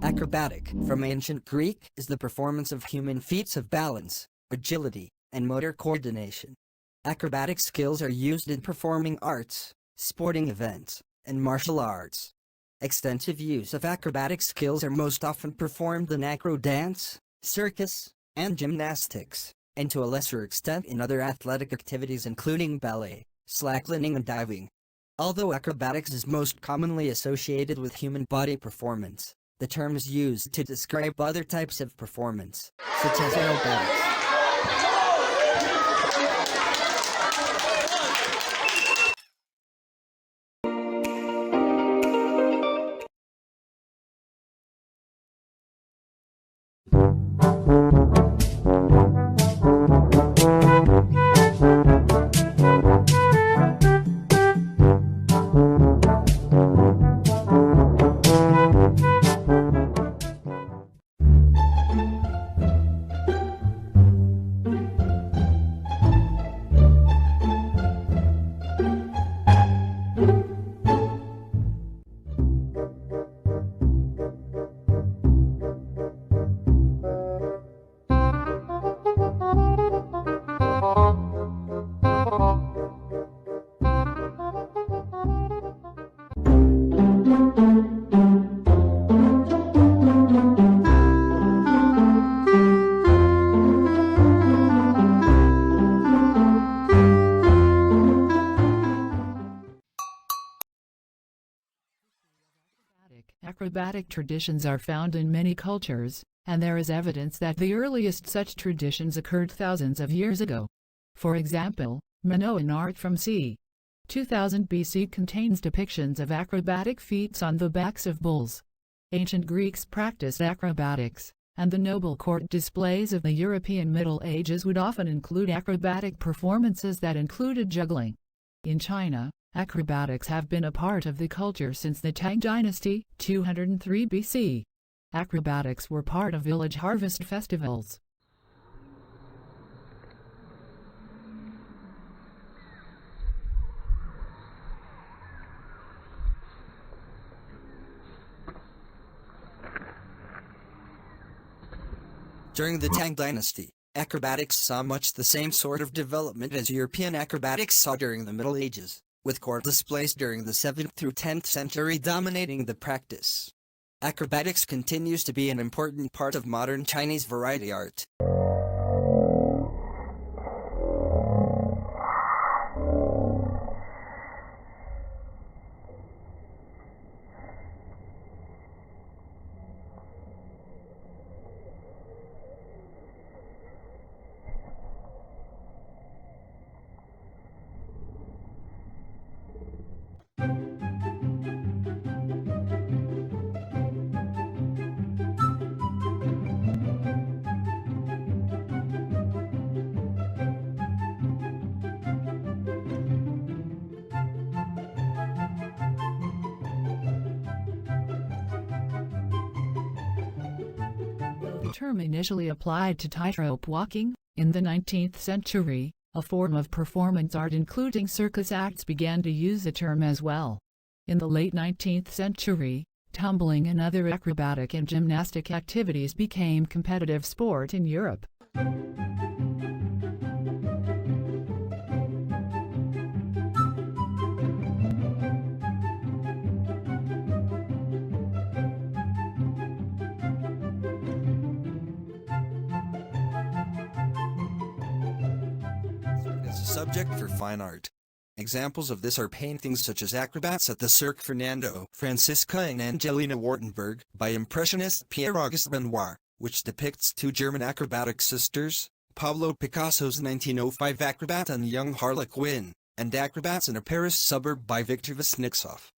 Acrobatic, from ancient Greek, is the performance of human feats of balance, agility, and motor coordination. Acrobatic skills are used in performing arts, sporting events, and martial arts. Extensive use of acrobatic skills are most often performed in acro dance, circus, and gymnastics, and to a lesser extent in other athletic activities including ballet, slacklining and diving. Although acrobatics is most commonly associated with human body performance, the term is used to describe other types of performance, such as aerobatics. Acrobatic traditions are found in many cultures, and there is evidence that the earliest such traditions occurred thousands of years ago. For example, Minoan art from c. 2000 BC contains depictions of acrobatic feats on the backs of bulls. Ancient Greeks practiced acrobatics, and the noble court displays of the European Middle Ages would often include acrobatic performances that included juggling. In China, acrobatics have been a part of the culture since the Tang Dynasty, 203 BC. Acrobatics were part of village harvest festivals. During the Tang Dynasty, acrobatics saw much the same sort of development as European acrobatics saw during the Middle Ages, with court displays during the 7th through 10th century dominating the practice. Acrobatics continues to be an important part of modern Chinese variety art. The term initially applied to tightrope walking. In the 19th century, a form of performance art including circus acts began to use the term as well. In the late 19th century, tumbling and other acrobatic and gymnastic activities became competitive sport in Europe. As a subject for fine art. Examples of this are paintings such as Acrobats at the Cirque Fernando Francisca and Angelina Wartenberg by Impressionist Pierre-Auguste Renoir, which depicts two German acrobatic sisters, Pablo Picasso's 1905 Acrobat and Young Harlequin, and Acrobats in a Paris Suburb by Victor Vasnitsov.